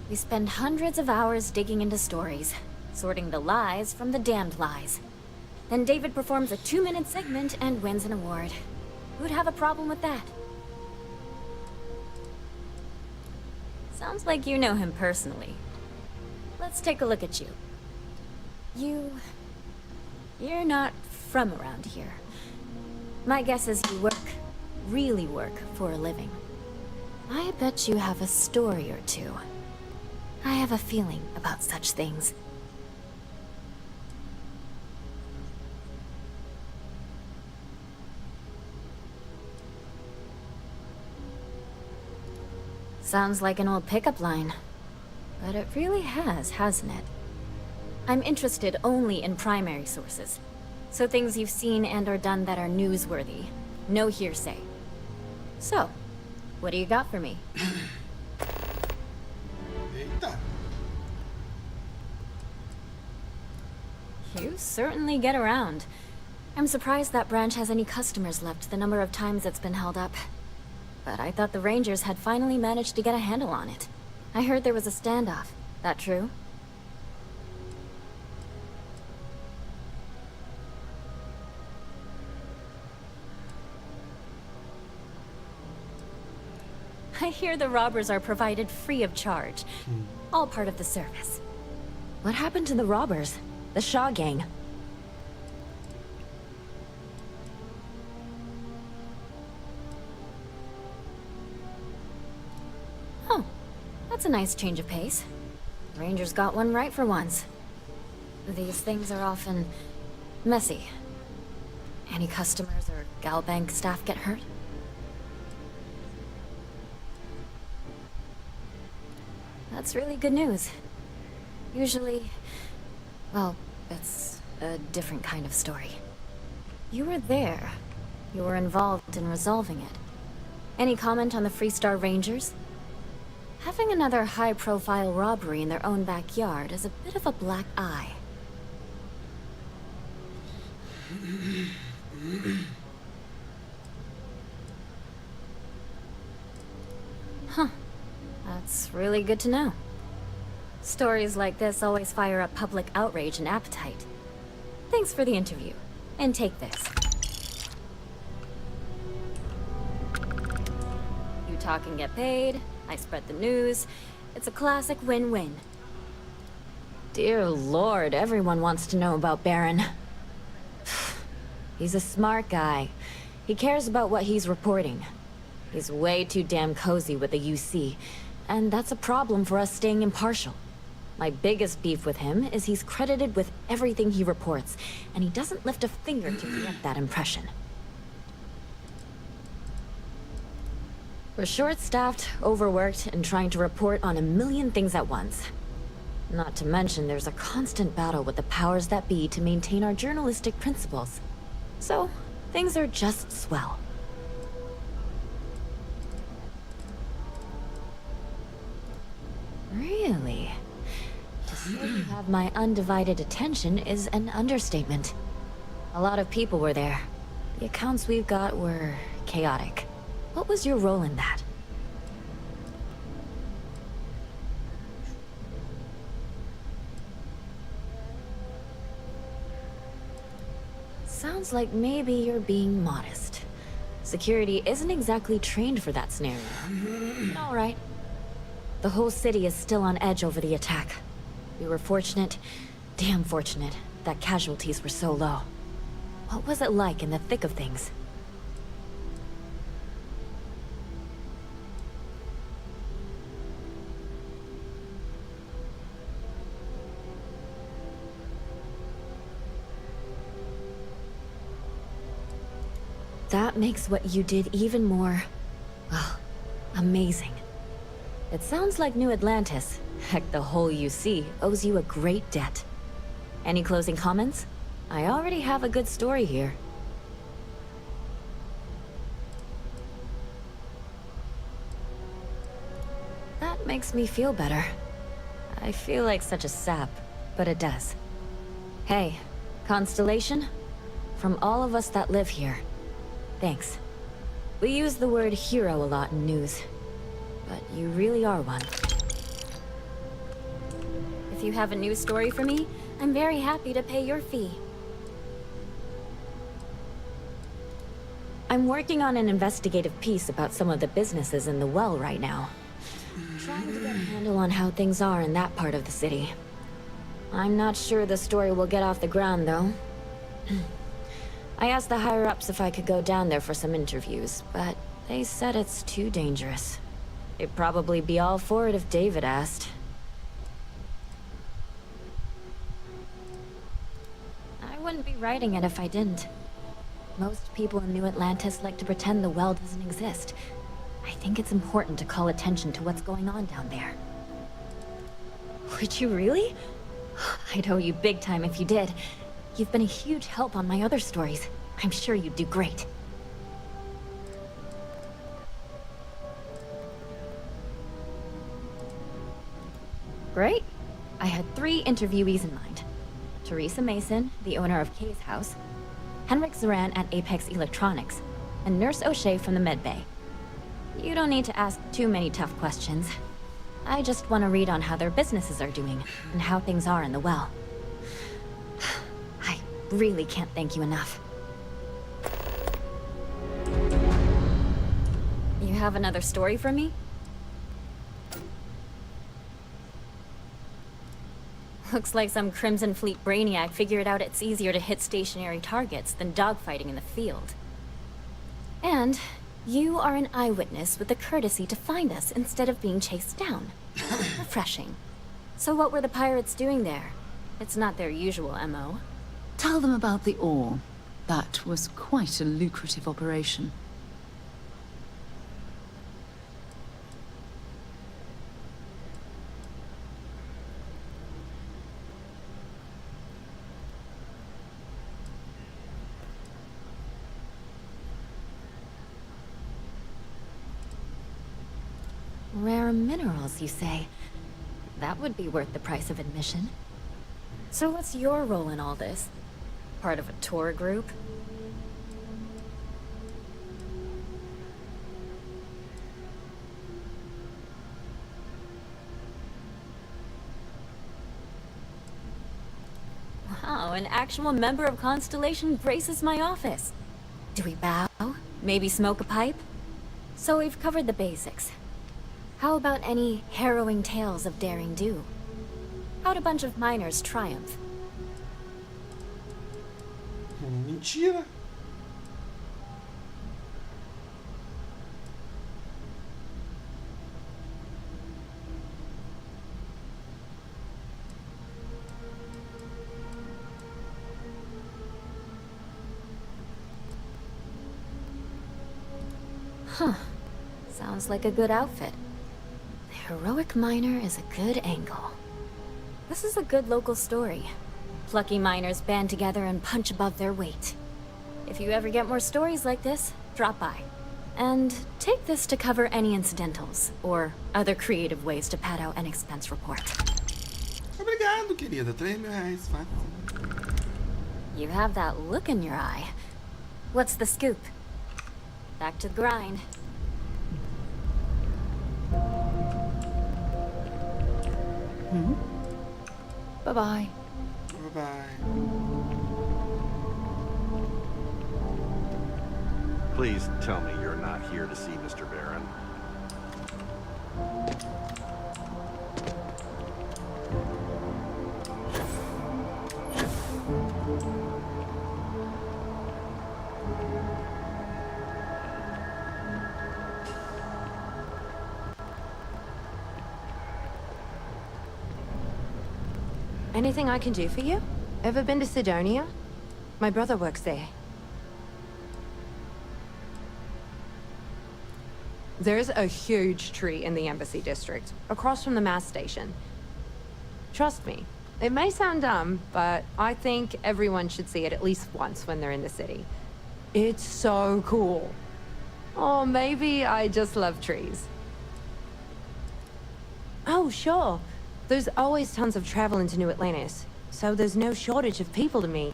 We spend hundreds of hours digging into stories, sorting the lies from the damned lies. Then David performs a 2-minute segment and wins an award. Who'd have a problem with that? Sounds like you know him personally. Let's take a look at you. You're not from around here. My guess is you really work for a living. I bet you have a story or two. I have a feeling about such things. Sounds like an old pickup line. But it really has, hasn't it? I'm interested only in primary sources. So things you've seen and or done that are newsworthy. No hearsay. So, what do you got for me? Eita. You certainly get around. I'm surprised that branch has any customers left, the number of times it's been held up. But I thought the Rangers had finally managed to get a handle on it. I heard there was a standoff. That true? I hear the robbers are provided free of charge. All part of the service. What happened to the robbers? The Shaw gang? That's a nice change of pace. Rangers got one right for once. These things are often messy. Any customers or Galbank staff get hurt? That's really good news. Usually, well, it's a different kind of story. You were there. You were involved in resolving it. Any comment on the Freestar Rangers? Having another high-profile robbery in their own backyard is a bit of a black eye. Huh. That's really good to know. Stories like this always fire up public outrage and appetite. Thanks for the interview. And take this. You talk and get paid. I spread the news. It's a classic win-win. Dear Lord, everyone wants to know about Baron. He's a smart guy. He cares about what he's reporting. He's way too damn cozy with the UC, and that's a problem for us staying impartial. My biggest beef with him is he's credited with everything he reports, and he doesn't lift a finger to correct that impression. We're short-staffed, overworked, and trying to report on a million things at once. Not to mention there's a constant battle with the powers that be to maintain our journalistic principles. So, things are just swell. Really? To say you have my undivided attention is an understatement. A lot of people were there. The accounts we've got were chaotic. What was your role in that? Sounds like maybe you're being modest. Security isn't exactly trained for that scenario. All right. The whole city is still on edge over the attack. We were fortunate, damn fortunate, that casualties were so low. What was it like in the thick of things? That makes what you did even more, well, amazing. It sounds like New Atlantis, heck, the whole UC, owes you a great debt. Any closing comments? I already have a good story here. That makes me feel better. I feel like such a sap, but it does. Hey, Constellation? From all of us that live here, thanks. We use the word hero a lot in news, but you really are one. If you have a news story for me, I'm very happy to pay your fee. I'm working on an investigative piece about some of the businesses in the well right now. Trying to get a handle on how things are in that part of the city. I'm not sure the story will get off the ground, though. I asked the higher-ups if I could go down there for some interviews, but they said it's too dangerous. They'd probably be all for it if David asked. I wouldn't be writing it if I didn't. Most people in New Atlantis like to pretend the well doesn't exist. I think it's important to call attention to what's going on down there. Would you really? I'd owe you big time if you did. You've been a huge help on my other stories. I'm sure you'd do great. Great. I had 3 interviewees in mind. Teresa Mason, the owner of Kay's house, Henrik Zoran at Apex Electronics, and Nurse O'Shea from the Med Bay. You don't need to ask too many tough questions. I just want to read on how their businesses are doing, and how things are in the well. I really can't thank you enough. You have another story for me? Looks like some Crimson Fleet brainiac figured out it's easier to hit stationary targets than dogfighting in the field. And You are an eyewitness with the courtesy to find us instead of being chased down. Refreshing. So what were the pirates doing there? It's not their usual MO. Tell them about the ore. That was quite a lucrative operation. Rare minerals, you say? That would be worth the price of admission. So what's your role in all this? Part of a tour group? Wow, an actual member of Constellation graces my office. Do we bow? Maybe smoke a pipe? So we've covered the basics. How about any harrowing tales of daring do? How'd a bunch of miners triumph? Mentira. Huh. Sounds like a good outfit. The heroic miner is a good angle. This is a good local story. Plucky miners band together and punch above their weight. If you ever get more stories like this, drop by. And take this to cover any incidentals, or other creative ways to pad out an expense report. Obrigado, querida. R$3.000, fácil. You have that look in your eye. What's the scoop? Back to the grind. Bye-bye. Bye-bye. Please tell me you're not here to see Mr. Baron. Anything I can do for you? Ever been to Sidonia? My brother works there. There's a huge tree in the Embassy District, across from the mass station. Trust me, it may sound dumb, but I think everyone should see it at least once when they're in the city. It's so cool. Or maybe I just love trees. Oh, sure. There's always tons of travel into New Atlantis, so there's no shortage of people to meet.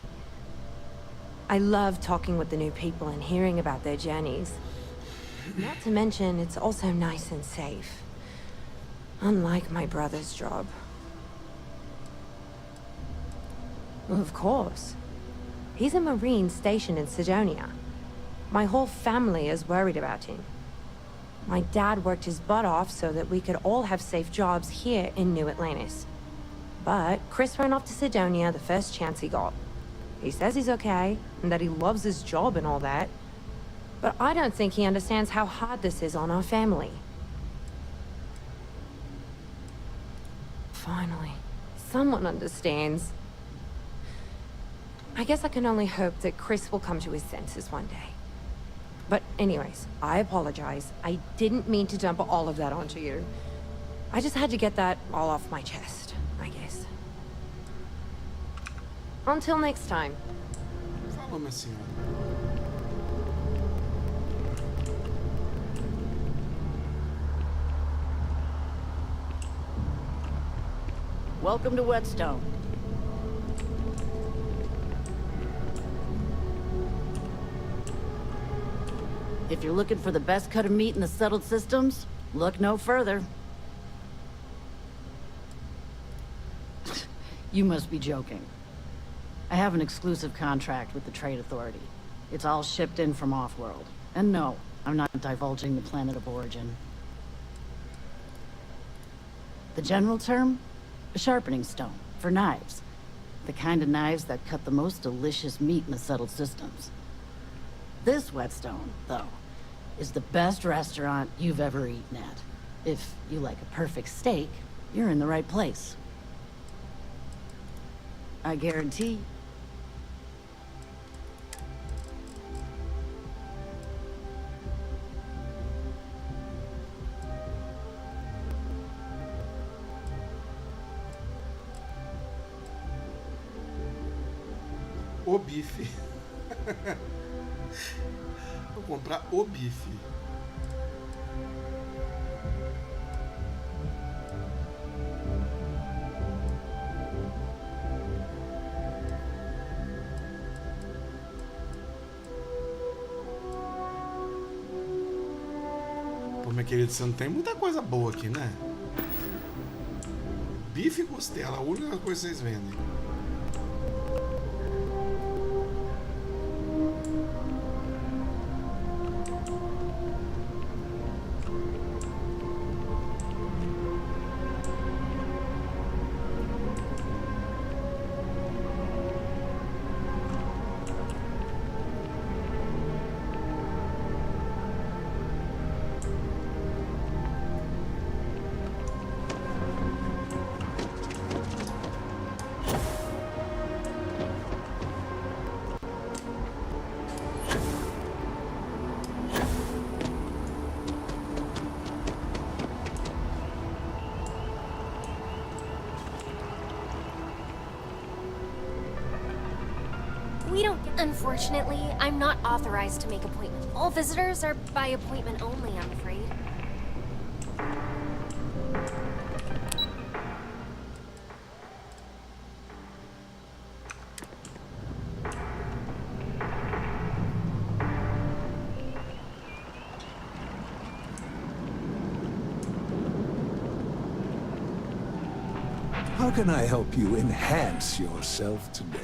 I love talking with the new people and hearing about their journeys. Not to mention, it's also nice and safe. Unlike my brother's job. Well, of course. He's a Marine stationed in Sidonia. My whole family is worried about him. My dad worked his butt off so that we could all have safe jobs here in New Atlantis. But Chris ran off to Sidonia the first chance he got. He says he's okay, and that he loves his job and all that. But I don't think he understands how hard this is on our family. Finally, someone understands. I guess I can only hope that Chris will come to his senses one day. But anyways, I apologize. I didn't mean to dump all of that onto you. I just had to get that all off my chest, I guess. Until next time. Falou, minha senhora. Welcome to Whetstone. If you're looking for the best cut of meat in the settled systems, look no further. You must be joking. I have an exclusive contract with the Trade Authority. It's all shipped in from off-world. And no, I'm not divulging the planet of origin. The general term? A sharpening stone, for knives. The kind of knives that cut the most delicious meat in the settled systems. This whetstone, though, is the best restaurant you've ever eaten at. If you like a perfect steak, you're in the right place. I guarantee. O bife. Vou comprar o bife. Pô, meu querido, você não tem muita coisa boa aqui, né? Bife e costela, a única coisa que vocês vendem. Unfortunately, I'm not authorized to make appointments. All visitors are by appointment only, I'm afraid. How can I help you enhance yourself today?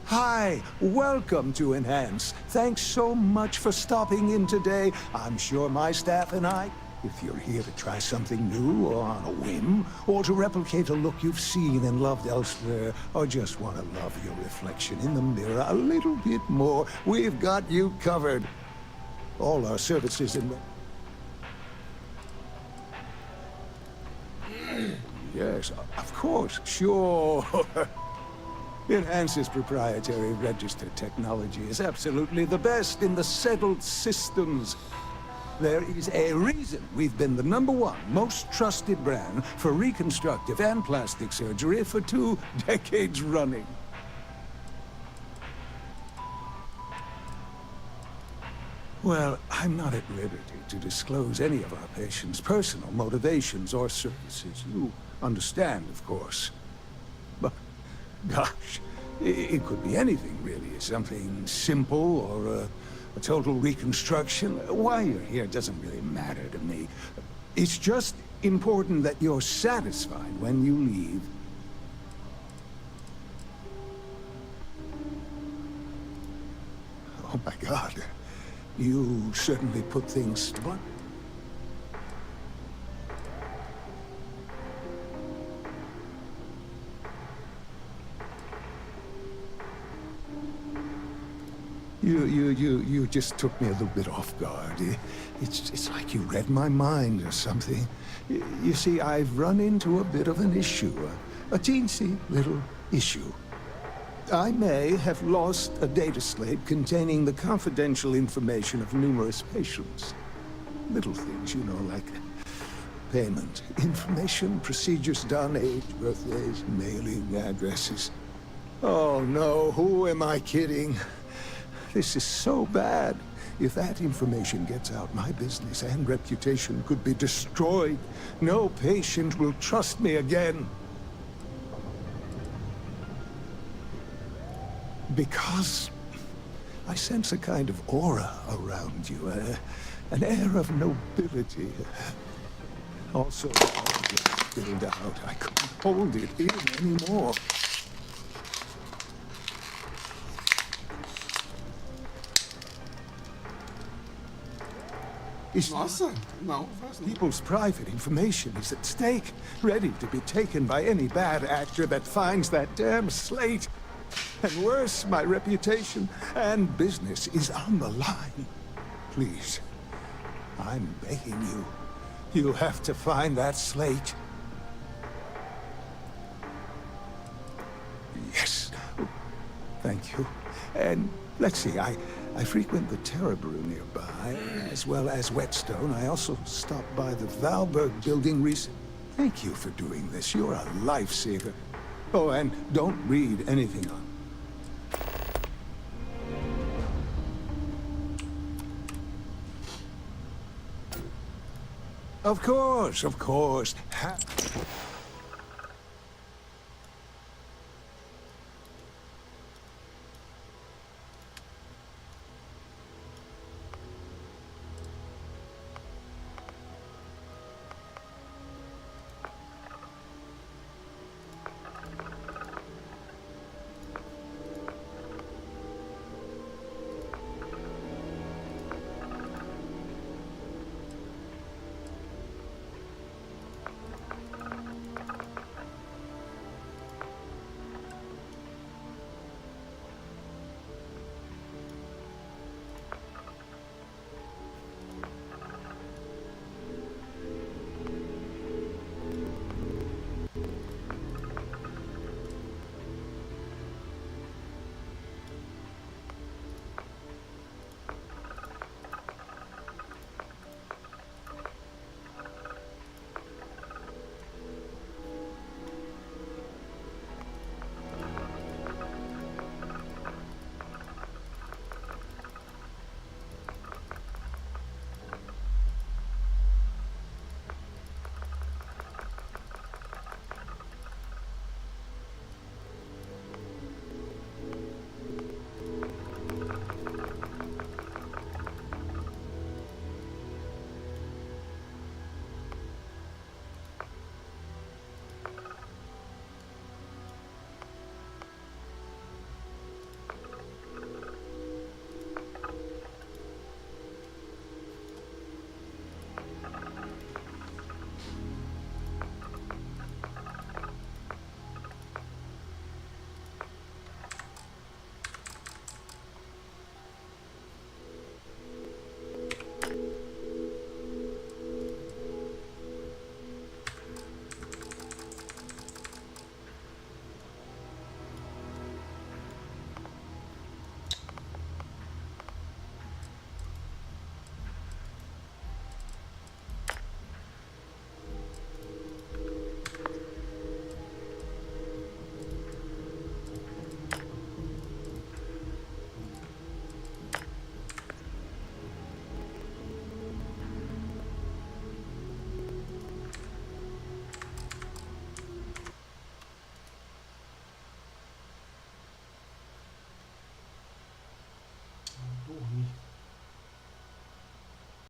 Hi, welcome to Enhance. Thanks so much for stopping in today. I'm sure my staff and I, if you're here to try something new or on a whim, or to replicate a look you've seen and loved elsewhere, or just want to love your reflection in the mirror a little bit more, we've got you covered. All our services and... Yes, of course, sure. Enhance's proprietary register technology is absolutely the best in the settled systems. There is a reason we've been the #1 most trusted brand for reconstructive and plastic surgery for 2 decades running. Well, I'm not at liberty to disclose any of our patients' personal motivations or services. You understand, of course. But gosh, it could be anything, really. Something simple or a total reconstruction. Why you're here doesn't really matter to me. It's just important that you're satisfied when you leave. Oh my God. You certainly put things... What? You just took me a little bit off guard. It's like you read my mind or something. You see, I've run into a bit of an issue, a teensy little issue. I may have lost a data slate containing the confidential information of numerous patients. Little things, you know, like payment, information, procedures done, age, birthdays, mailing addresses. Oh no, who am I kidding? This is so bad. If that information gets out, my business and reputation could be destroyed. No patient will trust me again. Because I sense a kind of aura around you, an air of nobility. Also, I get spilled out. I couldn't hold it in anymore. Nossa, não. People's private information is at stake, ready to be taken by any bad actor that finds that damn slate. And worse, my reputation and business is on the line. Please, I'm begging you. You have to find that slate. Yes. Thank you. And let's see, I frequent the Terror Brew nearby, as well as Whetstone. I also stopped by the Valberg building recently. Thank you for doing this. You're a lifesaver. Oh, and don't read anything on. Of course, of course.